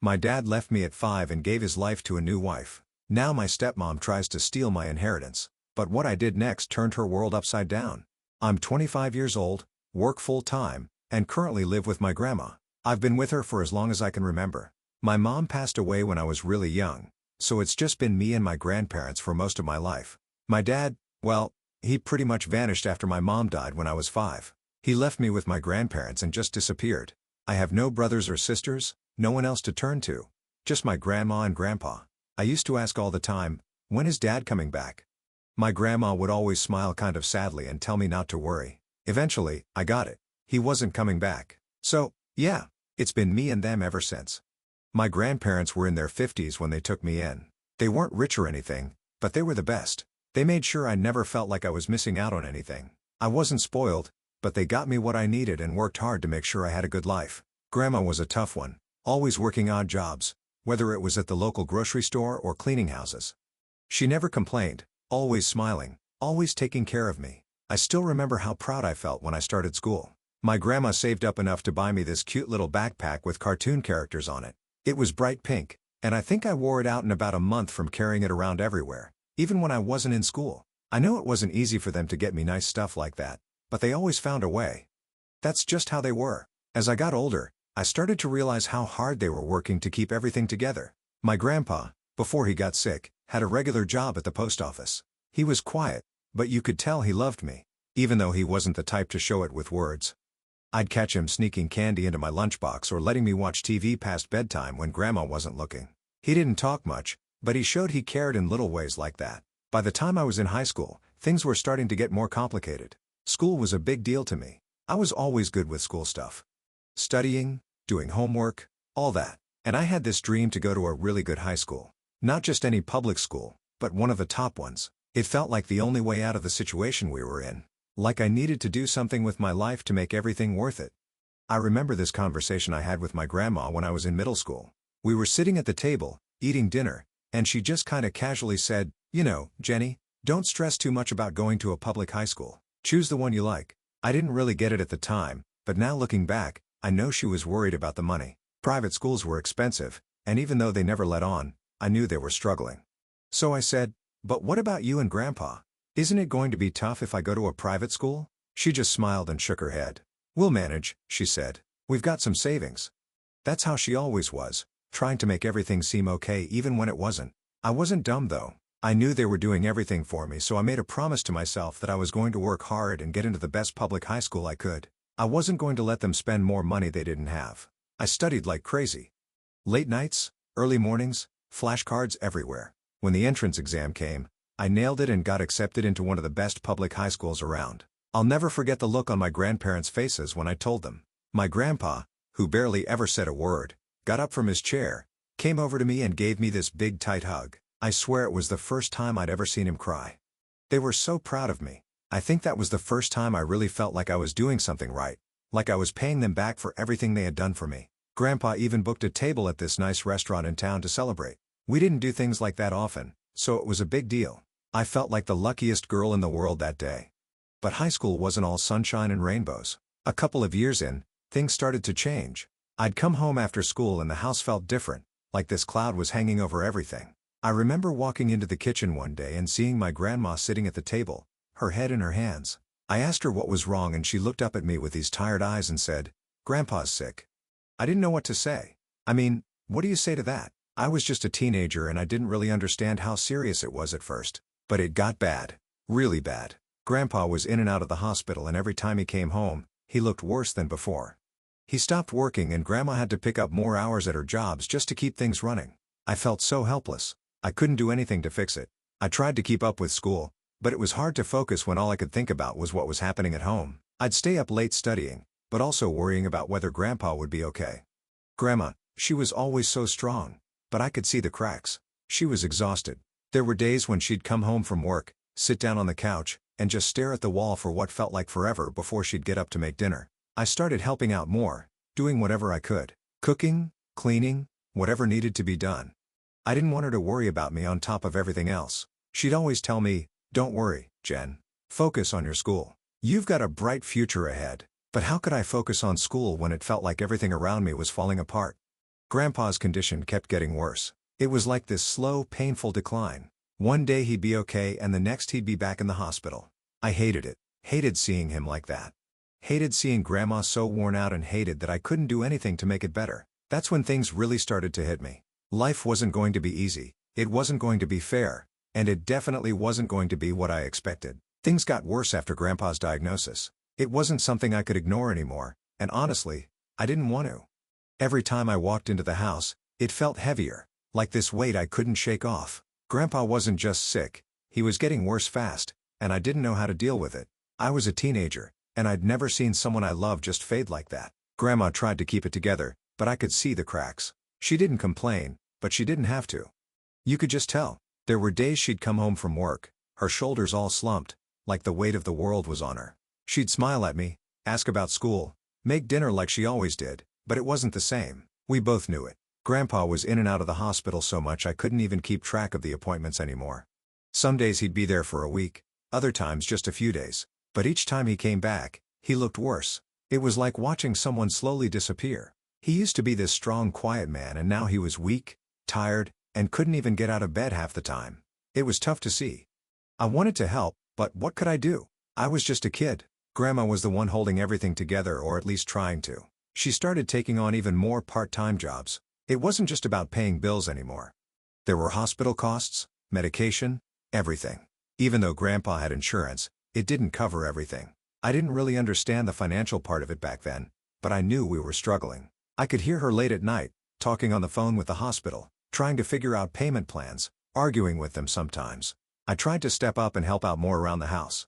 My dad left me at 5 and gave his life to a new wife. Now my stepmom tries to steal my inheritance. But what I did next turned her world upside down. I'm 25 years old, work full-time, and currently live with my grandma. I've been with her for as long as I can remember. My mom passed away when I was really young, so it's just been me and my grandparents for most of my life. My dad, well, he pretty much vanished after my mom died when I was 5. He left me with my grandparents and just disappeared. I have no brothers or sisters, no one else to turn to. Just my grandma and grandpa. I used to ask all the time, when is Dad coming back? My grandma would always smile kind of sadly and tell me not to worry. Eventually, I got it. He wasn't coming back. So, yeah, it's been me and them ever since. My grandparents were in their 50s when they took me in. They weren't rich or anything, but they were the best. They made sure I never felt like I was missing out on anything. I wasn't spoiled, but they got me what I needed and worked hard to make sure I had a good life. Grandma was a tough one, always working odd jobs, whether it was at the local grocery store or cleaning houses. She never complained, always smiling, always taking care of me. I still remember how proud I felt when I started school. My grandma saved up enough to buy me this cute little backpack with cartoon characters on it. It was bright pink, and I think I wore it out in about a month from carrying it around everywhere, even when I wasn't in school. I know it wasn't easy for them to get me nice stuff like that, but they always found a way. That's just how they were. As I got older, I started to realize how hard they were working to keep everything together. My grandpa, before he got sick, had a regular job at the post office. He was quiet, but you could tell he loved me, even though he wasn't the type to show it with words. I'd catch him sneaking candy into my lunchbox or letting me watch TV past bedtime when Grandma wasn't looking. He didn't talk much, but he showed he cared in little ways like that. By the time I was in high school, things were starting to get more complicated. School was a big deal to me. I was always good with school stuff. Studying, doing homework, all that. And I had this dream to go to a really good high school. Not just any public school, but one of the top ones. It felt like the only way out of the situation we were in. Like I needed to do something with my life to make everything worth it. I remember this conversation I had with my grandma when I was in middle school. We were sitting at the table, eating dinner, and she just kinda casually said, "You know, Jenny, don't stress too much about going to a public high school. Choose the one you like." I didn't really get it at the time, but now looking back, I know she was worried about the money. Private schools were expensive, and even though they never let on, I knew they were struggling. So I said, "But what about you and Grandpa? Isn't it going to be tough if I go to a private school?" She just smiled and shook her head. "We'll manage," she said. "We've got some savings." That's how she always was, trying to make everything seem okay even when it wasn't. I wasn't dumb though. I knew they were doing everything for me, so I made a promise to myself that I was going to work hard and get into the best public high school I could. I wasn't going to let them spend more money they didn't have. I studied like crazy. Late nights, early mornings, flashcards everywhere. When the entrance exam came, I nailed it and got accepted into one of the best public high schools around. I'll never forget the look on my grandparents' faces when I told them. My grandpa, who barely ever said a word, got up from his chair, came over to me and gave me this big tight hug. I swear it was the first time I'd ever seen him cry. They were so proud of me. I think that was the first time I really felt like I was doing something right, like I was paying them back for everything they had done for me. Grandpa even booked a table at this nice restaurant in town to celebrate. We didn't do things like that often, so it was a big deal. I felt like the luckiest girl in the world that day. But high school wasn't all sunshine and rainbows. A couple of years in, things started to change. I'd come home after school and the house felt different, like this cloud was hanging over everything. I remember walking into the kitchen one day and seeing my grandma sitting at the table, her head in her hands. I asked her what was wrong and she looked up at me with these tired eyes and said, "Grandpa's sick." I didn't know what to say. I mean, what do you say to that? I was just a teenager and I didn't really understand how serious it was at first. But it got bad. Really bad. Grandpa was in and out of the hospital and every time he came home, he looked worse than before. He stopped working and Grandma had to pick up more hours at her jobs just to keep things running. I felt so helpless. I couldn't do anything to fix it. I tried to keep up with school, but it was hard to focus when all I could think about was what was happening at home. I'd stay up late studying, but also worrying about whether Grandpa would be okay. Grandma, she was always so strong, but I could see the cracks. She was exhausted. There were days when she'd come home from work, sit down on the couch, and just stare at the wall for what felt like forever before she'd get up to make dinner. I started helping out more, doing whatever I could. Cooking, cleaning, whatever needed to be done. I didn't want her to worry about me on top of everything else. She'd always tell me, "Don't worry, Jen. Focus on your school. You've got a bright future ahead." But how could I focus on school when it felt like everything around me was falling apart? Grandpa's condition kept getting worse. It was like this slow, painful decline. One day he'd be okay and the next he'd be back in the hospital. I hated it. Hated seeing him like that. Hated seeing Grandma so worn out and hated that I couldn't do anything to make it better. That's when things really started to hit me. Life wasn't going to be easy, it wasn't going to be fair, and it definitely wasn't going to be what I expected. Things got worse after Grandpa's diagnosis. It wasn't something I could ignore anymore, and honestly, I didn't want to. Every time I walked into the house, it felt heavier, like this weight I couldn't shake off. Grandpa wasn't just sick, he was getting worse fast, and I didn't know how to deal with it. I was a teenager, and I'd never seen someone I loved just fade like that. Grandma tried to keep it together, but I could see the cracks. She didn't complain, but she didn't have to. You could just tell. There were days she'd come home from work, her shoulders all slumped, like the weight of the world was on her. She'd smile at me, ask about school, make dinner like she always did, but it wasn't the same. We both knew it. Grandpa was in and out of the hospital so much I couldn't even keep track of the appointments anymore. Some days he'd be there for a week, other times just a few days. But each time he came back, he looked worse. It was like watching someone slowly disappear. He used to be this strong, quiet man and now he was weak, tired, and couldn't even get out of bed half the time. It was tough to see. I wanted to help, but what could I do? I was just a kid. Grandma was the one holding everything together, or at least trying to. She started taking on even more part-time jobs. It wasn't just about paying bills anymore. There were hospital costs, medication, everything. Even though Grandpa had insurance, it didn't cover everything. I didn't really understand the financial part of it back then, but I knew we were struggling. I could hear her late at night, talking on the phone with the hospital, trying to figure out payment plans, arguing with them sometimes. I tried to step up and help out more around the house.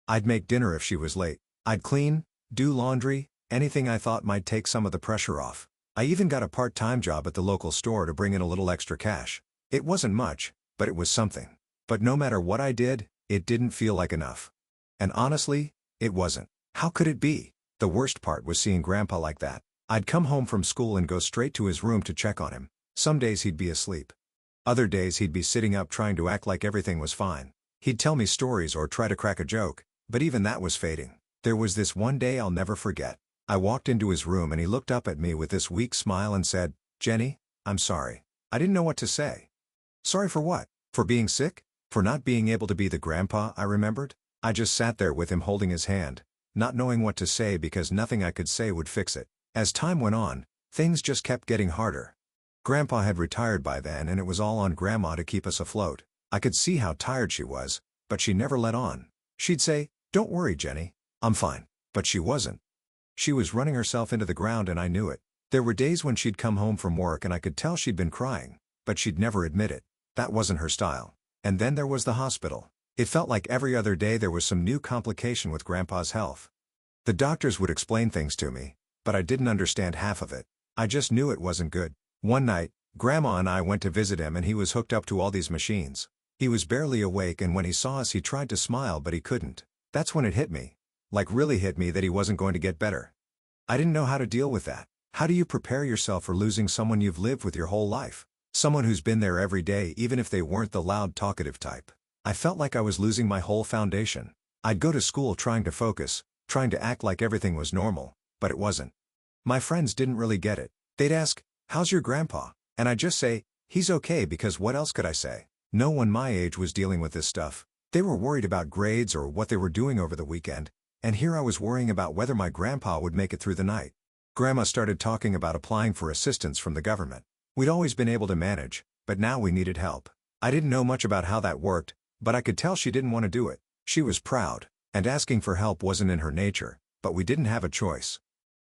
I'd make dinner if she was late. I'd clean, do laundry, anything I thought might take some of the pressure off. I even got a part-time job at the local store to bring in a little extra cash. It wasn't much, but it was something. But no matter what I did, it didn't feel like enough. And honestly, it wasn't. How could it be? The worst part was seeing Grandpa like that. I'd come home from school and go straight to his room to check on him. Some days he'd be asleep. Other days he'd be sitting up trying to act like everything was fine. He'd tell me stories or try to crack a joke, but even that was fading. There was this one day I'll never forget. I walked into his room and he looked up at me with this weak smile and said, "Jenny, I'm sorry." I didn't know what to say. Sorry for what? For being sick? For not being able to be the grandpa I remembered? I just sat there with him holding his hand, not knowing what to say because nothing I could say would fix it. As time went on, things just kept getting harder. Grandpa had retired by then and it was all on Grandma to keep us afloat. I could see how tired she was, but she never let on. She'd say, "Don't worry, Jenny, I'm fine." But she wasn't. She was running herself into the ground and I knew it. There were days when she'd come home from work and I could tell she'd been crying, but she'd never admit it. That wasn't her style. And then there was the hospital. It felt like every other day there was some new complication with Grandpa's health. The doctors would explain things to me, but I didn't understand half of it. I just knew it wasn't good. One night, Grandma and I went to visit him and he was hooked up to all these machines. He was barely awake and when he saw us he tried to smile but he couldn't. That's when it hit me. Like really hit me that he wasn't going to get better. I didn't know how to deal with that. How do you prepare yourself for losing someone you've lived with your whole life? Someone who's been there every day even if they weren't the loud talkative type. I felt like I was losing my whole foundation. I'd go to school trying to focus, trying to act like everything was normal, but it wasn't. My friends didn't really get it. They'd ask, "How's your grandpa?" And I'd just say, "He's okay," because what else could I say? No one my age was dealing with this stuff. They were worried about grades or what they were doing over the weekend, and here I was worrying about whether my grandpa would make it through the night. Grandma started talking about applying for assistance from the government. We'd always been able to manage, but now we needed help. I didn't know much about how that worked, but I could tell she didn't want to do it. She was proud, and asking for help wasn't in her nature, but we didn't have a choice.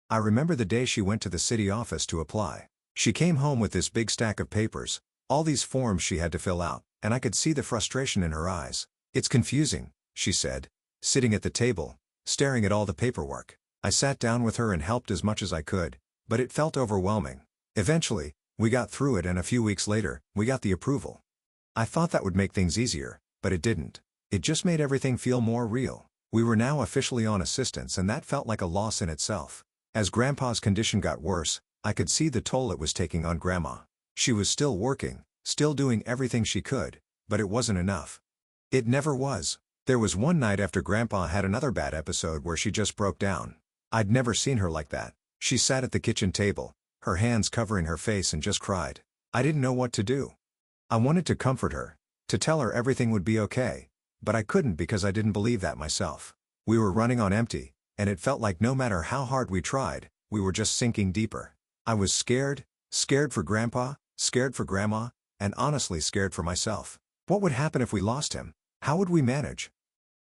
I remember the day she went to the city office to apply. She came home with this big stack of papers, all these forms she had to fill out, and I could see the frustration in her eyes. "It's confusing," she said, sitting at the table, staring at all the paperwork. I sat down with her and helped as much as I could, but it felt overwhelming. Eventually, we got through it and a few weeks later, we got the approval. I thought that would make things easier, but it didn't. It just made everything feel more real. We were now officially on assistance and that felt like a loss in itself. As Grandpa's condition got worse, I could see the toll it was taking on Grandma. She was still working, still doing everything she could, but it wasn't enough. It never was. There was one night after Grandpa had another bad episode where she just broke down. I'd never seen her like that. She sat at the kitchen table, her hands covering her face, and just cried. I didn't know what to do. I wanted to comfort her, to tell her everything would be okay, but I couldn't because I didn't believe that myself. We were running on empty, and it felt like no matter how hard we tried, we were just sinking deeper. I was scared, scared for Grandpa, scared for Grandma, and honestly scared for myself. What would happen if we lost him? How would we manage?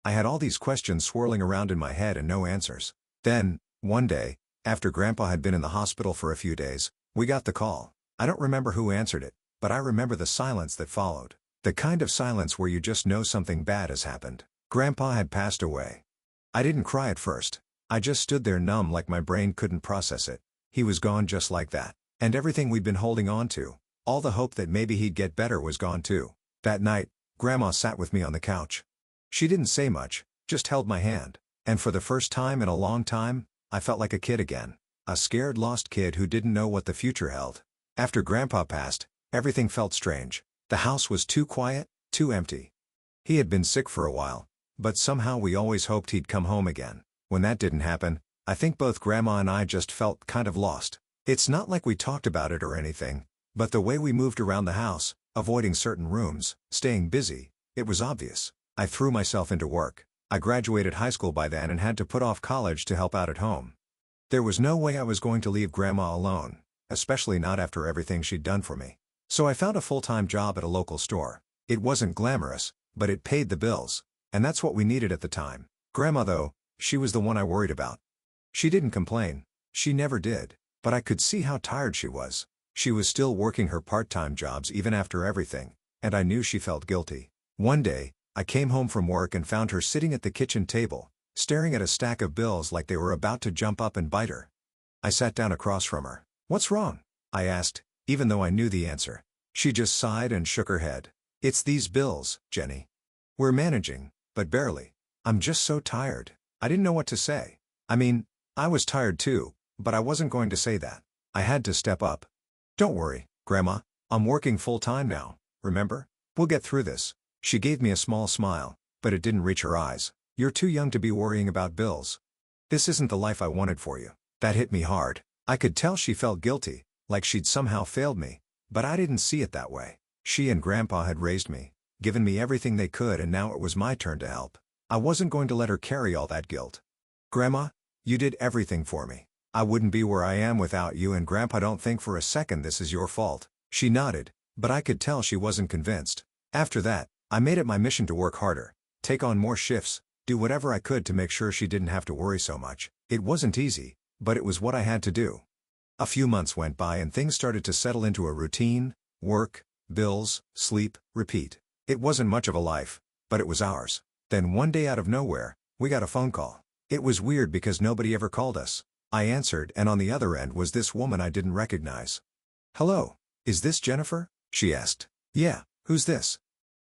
I had all these questions swirling around in my head and no answers. Then, one day, after Grandpa had been in the hospital for a few days, we got the call. I don't remember who answered it, but I remember the silence that followed. The kind of silence where you just know something bad has happened. Grandpa had passed away. I didn't cry at first. I just stood there numb, like my brain couldn't process it. He was gone just like that. And everything we'd been holding on to, all the hope that maybe he'd get better, was gone too. That night, Grandma sat with me on the couch. She didn't say much, just held my hand. And for the first time in a long time, I felt like a kid again. A scared, lost kid who didn't know what the future held. After Grandpa passed, everything felt strange. The house was too quiet, too empty. He had been sick for a while, but somehow we always hoped he'd come home again. When that didn't happen, I think both Grandma and I just felt kind of lost. It's not like we talked about it or anything, but the way we moved around the house, avoiding certain rooms, staying busy, it was obvious. I threw myself into work. I graduated high school by then and had to put off college to help out at home. There was no way I was going to leave Grandma alone, especially not after everything she'd done for me. So I found a full-time job at a local store. It wasn't glamorous, but it paid the bills, and that's what we needed at the time. Grandma, though, she was the one I worried about. She didn't complain. She never did, but I could see how tired she was. She was still working her part-time jobs even after everything, and I knew she felt guilty. One day, I came home from work and found her sitting at the kitchen table, staring at a stack of bills like they were about to jump up and bite her. I sat down across from her. "What's wrong?" I asked, even though I knew the answer. She just sighed and shook her head. "It's these bills, Jenny. We're managing, but barely. I'm just so tired." I didn't know what to say. I mean, I was tired too, but I wasn't going to say that. I had to step up. "Don't worry, Grandma. I'm working full-time now, remember? We'll get through this." She gave me a small smile, but it didn't reach her eyes. "You're too young to be worrying about bills. This isn't the life I wanted for you." That hit me hard. I could tell she felt guilty, like she'd somehow failed me, but I didn't see it that way. She and Grandpa had raised me, given me everything they could, and now it was my turn to help. I wasn't going to let her carry all that guilt. "Grandma, you did everything for me. I wouldn't be where I am without you, and Grandpa don't think for a second this is your fault." She nodded, but I could tell she wasn't convinced. After that, I made it my mission to work harder, take on more shifts, do whatever I could to make sure she didn't have to worry so much. It wasn't easy, but it was what I had to do. A few months went by and things started to settle into a routine: work, bills, sleep, repeat. It wasn't much of a life, but it was ours. Then one day, out of nowhere, we got a phone call. It was weird because nobody ever called us. I answered, and on the other end was this woman I didn't recognize. "Hello, is this Jennifer?" she asked. "Yeah, who's this?"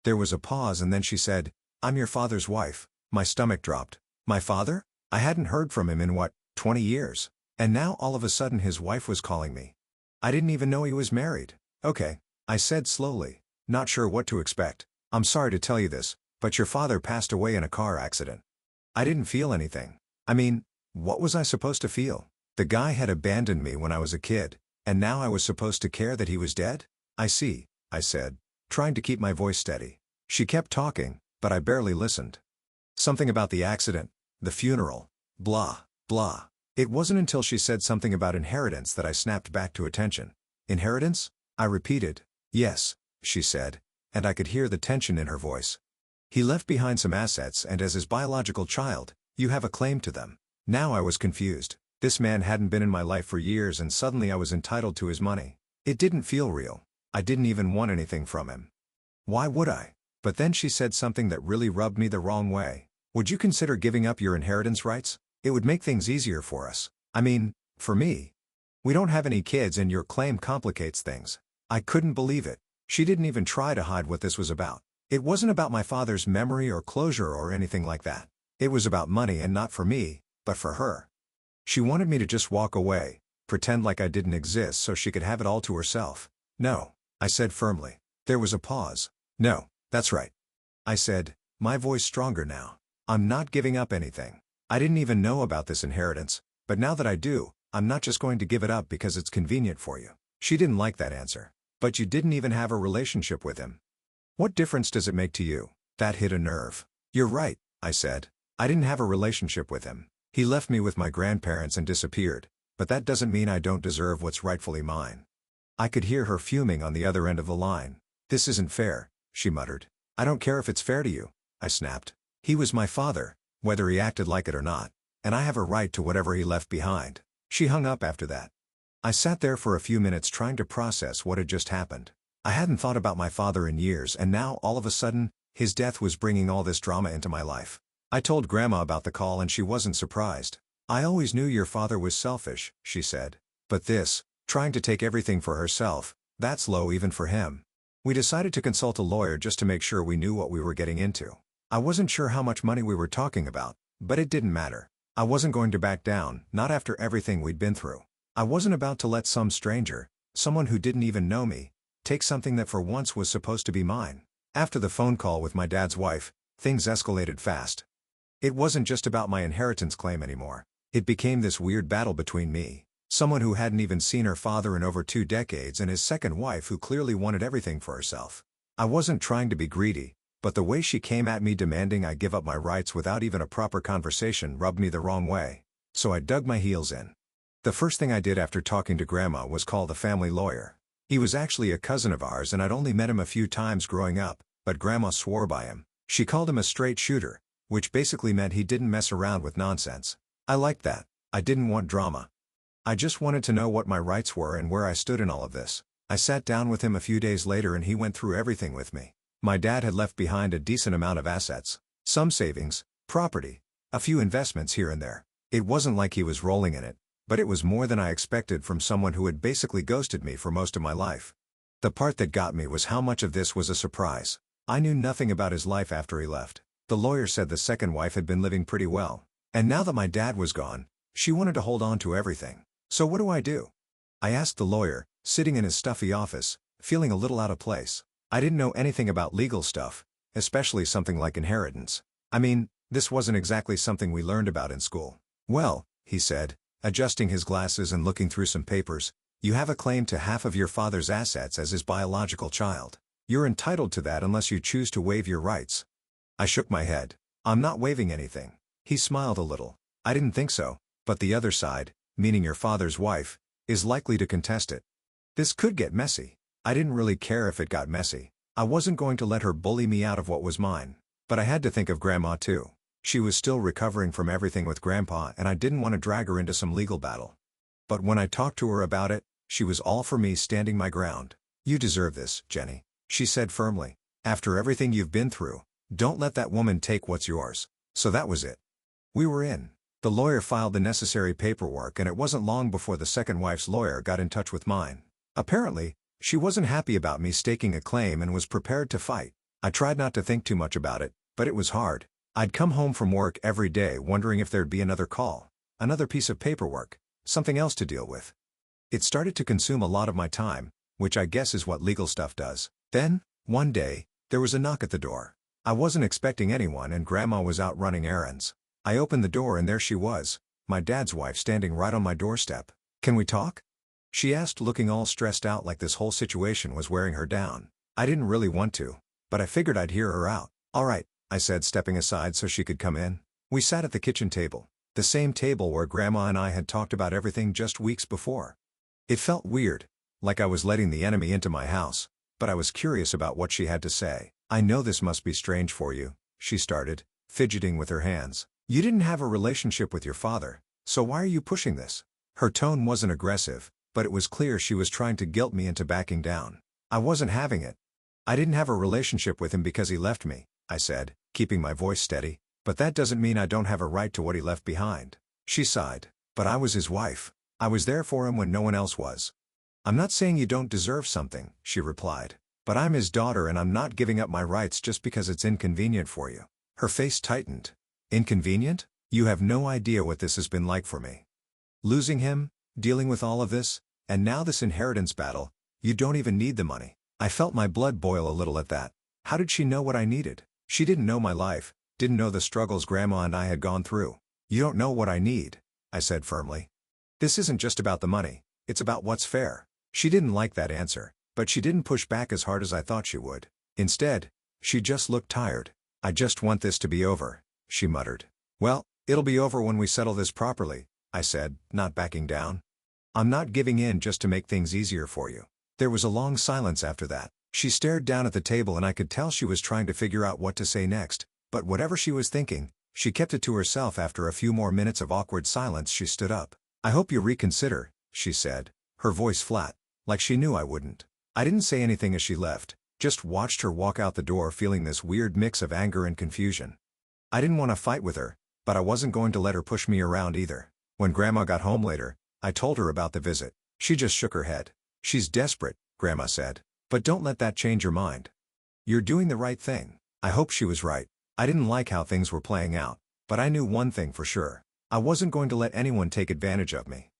There was a pause and then she said, "I'm your father's wife." My stomach dropped. My father? I hadn't heard from him in 20 years. And now all of a sudden his wife was calling me. I didn't even know he was married. "Okay," I said slowly, not sure what to expect. "I'm sorry to tell you this, but your father passed away in a car accident." I didn't feel anything. I mean, what was I supposed to feel? The guy had abandoned me when I was a kid, and now I was supposed to care that he was dead? "I see," I said, trying to keep my voice steady. She kept talking, but I barely listened. Something about the accident, the funeral, blah, blah. It wasn't until she said something about inheritance that I snapped back to attention. "Inheritance?" I repeated. "Yes," she said, and I could hear the tension in her voice. "He left behind some assets, and as his biological child, you have a claim to them." Now I was confused. This man hadn't been in my life for years, and suddenly I was entitled to his money. It didn't feel real. I didn't even want anything from him. Why would I? But then she said something that really rubbed me the wrong way. "Would you consider giving up your inheritance rights? It would make things easier for us. I mean, for me. We don't have any kids and your claim complicates things." I couldn't believe it. She didn't even try to hide what this was about. It wasn't about my father's memory or closure or anything like that. It was about money, and not for me, but for her. She wanted me to just walk away, pretend like I didn't exist so she could have it all to herself. "No," I said firmly. There was a pause. "No, that's right," I said, my voice stronger now. "I'm not giving up anything. I didn't even know about this inheritance, but now that I do, I'm not just going to give it up because it's convenient for you. She didn't like that answer. But you didn't even have a relationship with him. What difference does it make to you? That hit a nerve. You're right, I said. I didn't have a relationship with him. He left me with my grandparents and disappeared, but that doesn't mean I don't deserve what's rightfully mine. I could hear her fuming on the other end of the line. This isn't fair, she muttered. I don't care if it's fair to you, I snapped. He was my father, whether he acted like it or not, and I have a right to whatever he left behind. She hung up after that. I sat there for a few minutes trying to process what had just happened. I hadn't thought about my father in years, and now, all of a sudden, his death was bringing all this drama into my life. I told Grandma about the call and she wasn't surprised. I always knew your father was selfish, she said. But this, trying to take everything for herself, that's low even for him. We decided to consult a lawyer just to make sure we knew what we were getting into. I wasn't sure how much money we were talking about, but it didn't matter. I wasn't going to back down, not after everything we'd been through. I wasn't about to let some stranger, someone who didn't even know me, take something that for once was supposed to be mine. After the phone call with my dad's wife, things escalated fast. It wasn't just about my inheritance claim anymore. It became this weird battle between me, someone who hadn't even seen her father in over 2 decades, and his second wife who clearly wanted everything for herself. I wasn't trying to be greedy, but the way she came at me demanding I give up my rights without even a proper conversation rubbed me the wrong way. So I dug my heels in. The first thing I did after talking to Grandma was call the family lawyer. He was actually a cousin of ours and I'd only met him a few times growing up, but Grandma swore by him. She called him a straight shooter, which basically meant he didn't mess around with nonsense. I liked that. I didn't want drama. I just wanted to know what my rights were and where I stood in all of this. I sat down with him a few days later and he went through everything with me. My dad had left behind a decent amount of assets, some savings, property, a few investments here and there. It wasn't like he was rolling in it, but it was more than I expected from someone who had basically ghosted me for most of my life. The part that got me was how much of this was a surprise. I knew nothing about his life after he left. The lawyer said the second wife had been living pretty well. And now that my dad was gone, she wanted to hold on to everything. So what do? I asked the lawyer, sitting in his stuffy office, feeling a little out of place. I didn't know anything about legal stuff, especially something like inheritance. I mean, this wasn't exactly something we learned about in school. Well, he said, adjusting his glasses and looking through some papers, you have a claim to half of your father's assets as his biological child. You're entitled to that unless you choose to waive your rights. I shook my head. I'm not waiving anything. He smiled a little. I didn't think so, but the other side, meaning your father's wife, is likely to contest it. This could get messy. I didn't really care if it got messy. I wasn't going to let her bully me out of what was mine. But I had to think of Grandma too. She was still recovering from everything with Grandpa and I didn't want to drag her into some legal battle. But when I talked to her about it, she was all for me standing my ground. You deserve this, Jenny, she said firmly. After everything you've been through, don't let that woman take what's yours. So that was it. We were in. The lawyer filed the necessary paperwork and it wasn't long before the second wife's lawyer got in touch with mine. Apparently, she wasn't happy about me staking a claim and was prepared to fight. I tried not to think too much about it, but it was hard. I'd come home from work every day wondering if there'd be another call, another piece of paperwork, something else to deal with. It started to consume a lot of my time, which I guess is what legal stuff does. Then, one day, there was a knock at the door. I wasn't expecting anyone and Grandma was out running errands. I opened the door and there she was, my dad's wife standing right on my doorstep. Can we talk? She asked, looking all stressed out like this whole situation was wearing her down. I didn't really want to, but I figured I'd hear her out. All right, I said, stepping aside so she could come in. We sat at the kitchen table, the same table where Grandma and I had talked about everything just weeks before. It felt weird, like I was letting the enemy into my house, but I was curious about what she had to say. I know this must be strange for you, she started, fidgeting with her hands. You didn't have a relationship with your father, so why are you pushing this? Her tone wasn't aggressive, but it was clear she was trying to guilt me into backing down. I wasn't having it. I didn't have a relationship with him because he left me, I said, keeping my voice steady, but that doesn't mean I don't have a right to what he left behind. She sighed. But I was his wife. I was there for him when no one else was. I'm not saying you don't deserve something, she replied, but I'm his daughter and I'm not giving up my rights just because it's inconvenient for you. Her face tightened. Inconvenient? You have no idea what this has been like for me. Losing him, dealing with all of this, and now this inheritance battle. You don't even need the money. I felt my blood boil a little at that. How did she know what I needed? She didn't know my life, didn't know the struggles Grandma and I had gone through. You don't know what I need, I said firmly. This isn't just about the money, it's about what's fair. She didn't like that answer, but she didn't push back as hard as I thought she would. Instead, she just looked tired. I just want this to be over, she muttered. Well, it'll be over when we settle this properly, I said, not backing down. I'm not giving in just to make things easier for you. There was a long silence after that. She stared down at the table and I could tell she was trying to figure out what to say next, but whatever she was thinking, she kept it to herself. After a few more minutes of awkward silence, she stood up. I hope you reconsider, she said, her voice flat, like she knew I wouldn't. I didn't say anything as she left, just watched her walk out the door feeling this weird mix of anger and confusion. I didn't want to fight with her, but I wasn't going to let her push me around either. When Grandma got home later, I told her about the visit. She just shook her head. She's desperate, Grandma said. But don't let that change your mind. You're doing the right thing. I hope she was right. I didn't like how things were playing out, but I knew one thing for sure. I wasn't going to let anyone take advantage of me.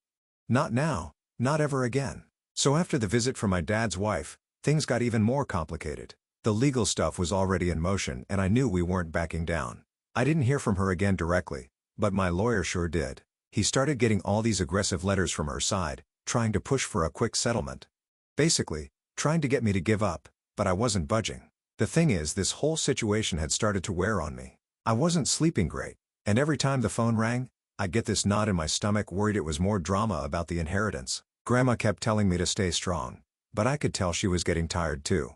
Not now, not ever again. So after the visit from my dad's wife, things got even more complicated. The legal stuff was already in motion and I knew we weren't backing down. I didn't hear from her again directly, but my lawyer sure did. He started getting all these aggressive letters from her side, trying to push for a quick settlement. Basically, trying to get me to give up, but I wasn't budging. The thing is, this whole situation had started to wear on me. I wasn't sleeping great, and every time the phone rang, I'd get this knot in my stomach, worried it was more drama about the inheritance. Grandma kept telling me to stay strong, but I could tell she was getting tired too.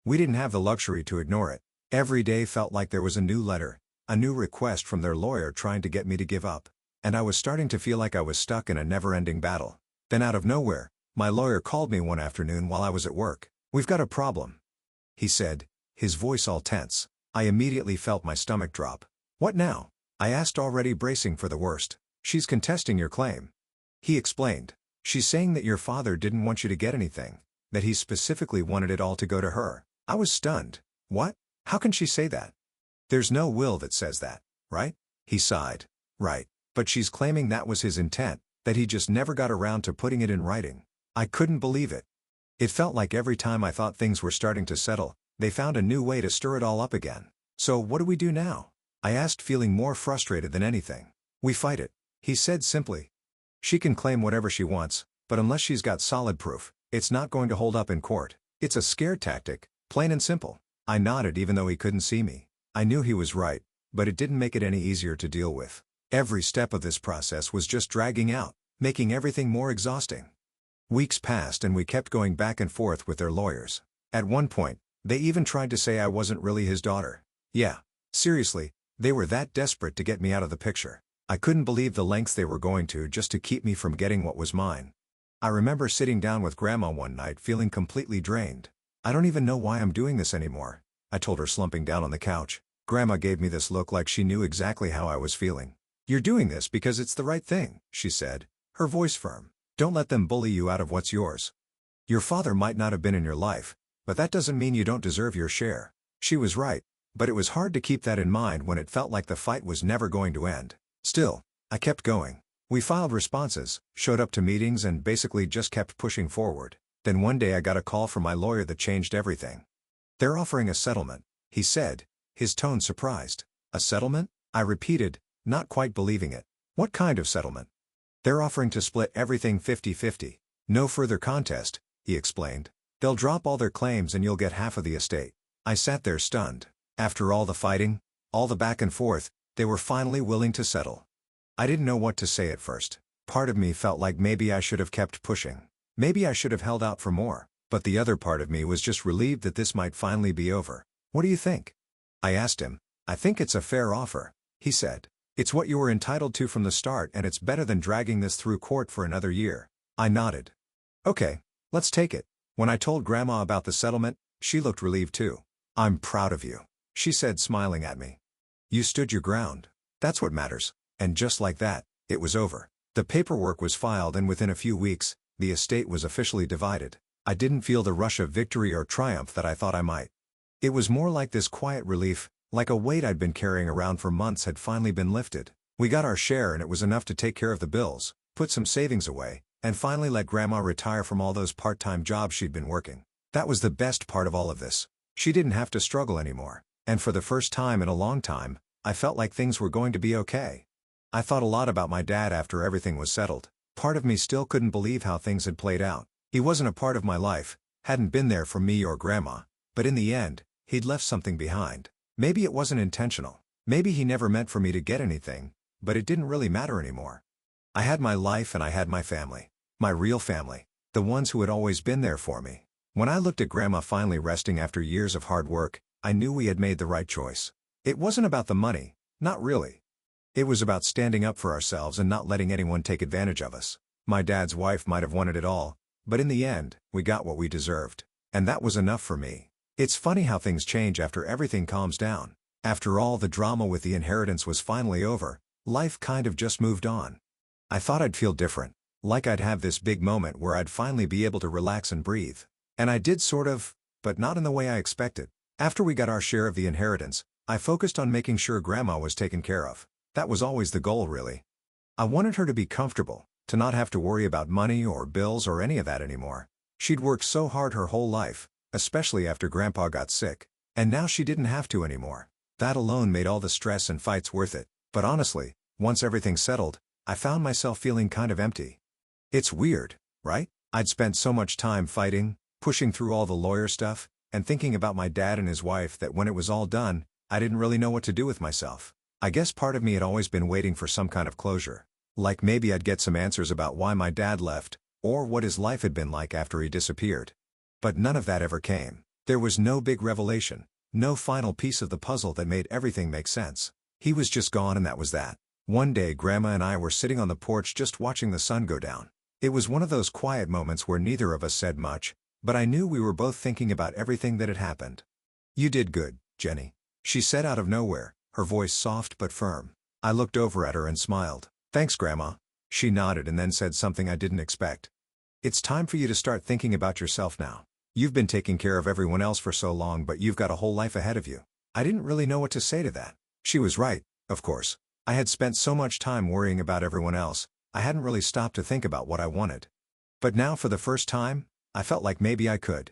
We didn't have the luxury to ignore it. Every day felt like there was a new letter, a new request from their lawyer trying to get me to give up, and I was starting to feel like I was stuck in a never-ending battle. Then out of nowhere, my lawyer called me one afternoon while I was at work. "We've got a problem," he said, his voice all tense. I immediately felt my stomach drop. "What now?" I asked, already bracing for the worst. "She's contesting your claim," he explained. "She's saying that your father didn't want you to get anything, that he specifically wanted it all to go to her." I was stunned. "What? How can she say that? There's no will that says that, right?" He sighed. "Right, but she's claiming that was his intent, that he just never got around to putting it in writing." I couldn't believe it. It felt like every time I thought things were starting to settle, they found a new way to stir it all up again. "So what do we do now?" I asked, feeling more frustrated than anything. "We fight it," he said simply. "She can claim whatever she wants, but unless she's got solid proof, it's not going to hold up in court. It's a scare tactic, plain and simple." I nodded even though he couldn't see me. I knew he was right, but it didn't make it any easier to deal with. Every step of this process was just dragging out, making everything more exhausting. Weeks passed and we kept going back and forth with their lawyers. At one point, they even tried to say I wasn't really his daughter. Yeah, seriously, they were that desperate to get me out of the picture. I couldn't believe the lengths they were going to just to keep me from getting what was mine. I remember sitting down with Grandma one night feeling completely drained. "I don't even know why I'm doing this anymore," I told her, slumping down on the couch. Grandma gave me this look like she knew exactly how I was feeling. "You're doing this because it's the right thing," she said, her voice firm. "Don't let them bully you out of what's yours. Your father might not have been in your life, but that doesn't mean you don't deserve your share." She was right, but it was hard to keep that in mind when it felt like the fight was never going to end. Still, I kept going. We filed responses, showed up to meetings, and basically just kept pushing forward. Then one day I got a call from my lawyer that changed everything. "They're offering a settlement," he said, his tone surprised. "A settlement?" I repeated, not quite believing it. "What kind of settlement?" "They're offering to split everything 50-50. No further contest," he explained. "They'll drop all their claims and you'll get half of the estate." I sat there stunned. After all the fighting, all the back and forth, they were finally willing to settle. I didn't know what to say at first. Part of me felt like maybe I should have kept pushing. Maybe I should have held out for more, but the other part of me was just relieved that this might finally be over. "What do you think?" I asked him. "I think it's a fair offer," he said. "It's what you were entitled to from the start, and it's better than dragging this through court for another year." I nodded. "Okay, let's take it." When I told Grandma about the settlement, she looked relieved too. "I'm proud of you," she said, smiling at me. "You stood your ground. That's what matters." And just like that, it was over. The paperwork was filed and within a few weeks, the estate was officially divided. I didn't feel the rush of victory or triumph that I thought I might. It was more like this quiet relief, like a weight I'd been carrying around for months had finally been lifted. We got our share and it was enough to take care of the bills, put some savings away, and finally let Grandma retire from all those part-time jobs she'd been working. That was the best part of all of this. She didn't have to struggle anymore, and for the first time in a long time, I felt like things were going to be okay. I thought a lot about my dad after everything was settled. Part of me still couldn't believe how things had played out. He wasn't a part of my life, hadn't been there for me or Grandma, but in the end, he'd left something behind. Maybe it wasn't intentional. Maybe he never meant for me to get anything, but it didn't really matter anymore. I had my life and I had my family. My real family. The ones who had always been there for me. When I looked at Grandma finally resting after years of hard work, I knew we had made the right choice. It wasn't about the money, not really. It was about standing up for ourselves and not letting anyone take advantage of us. My dad's wife might have wanted it all, but in the end, we got what we deserved. And that was enough for me. It's funny how things change after everything calms down. After all the drama with the inheritance was finally over, life kind of just moved on. I thought I'd feel different. Like I'd have this big moment where I'd finally be able to relax and breathe. And I did sort of, but not in the way I expected. After we got our share of the inheritance, I focused on making sure Grandma was taken care of. That was always the goal, really. I wanted her to be comfortable, to not have to worry about money or bills or any of that anymore. She'd worked so hard her whole life, especially after Grandpa got sick, and now she didn't have to anymore. That alone made all the stress and fights worth it. But honestly, once everything settled, I found myself feeling kind of empty. It's weird, right? I'd spent so much time fighting, pushing through all the lawyer stuff, and thinking about my dad and his wife that when it was all done, I didn't really know what to do with myself. I guess part of me had always been waiting for some kind of closure. Like maybe I'd get some answers about why my dad left, or what his life had been like after he disappeared. But none of that ever came. There was no big revelation, no final piece of the puzzle that made everything make sense. He was just gone and that was that. One day Grandma and I were sitting on the porch just watching the sun go down. It was one of those quiet moments where neither of us said much, but I knew we were both thinking about everything that had happened. "You did good, Jenny," she said out of nowhere, her voice soft but firm. I looked over at her and smiled. "Thanks, Grandma." She nodded and then said something I didn't expect. "It's time for you to start thinking about yourself now. You've been taking care of everyone else for so long, but you've got a whole life ahead of you." I didn't really know what to say to that. She was right, of course. I had spent so much time worrying about everyone else, I hadn't really stopped to think about what I wanted. But now for the first time, I felt like maybe I could.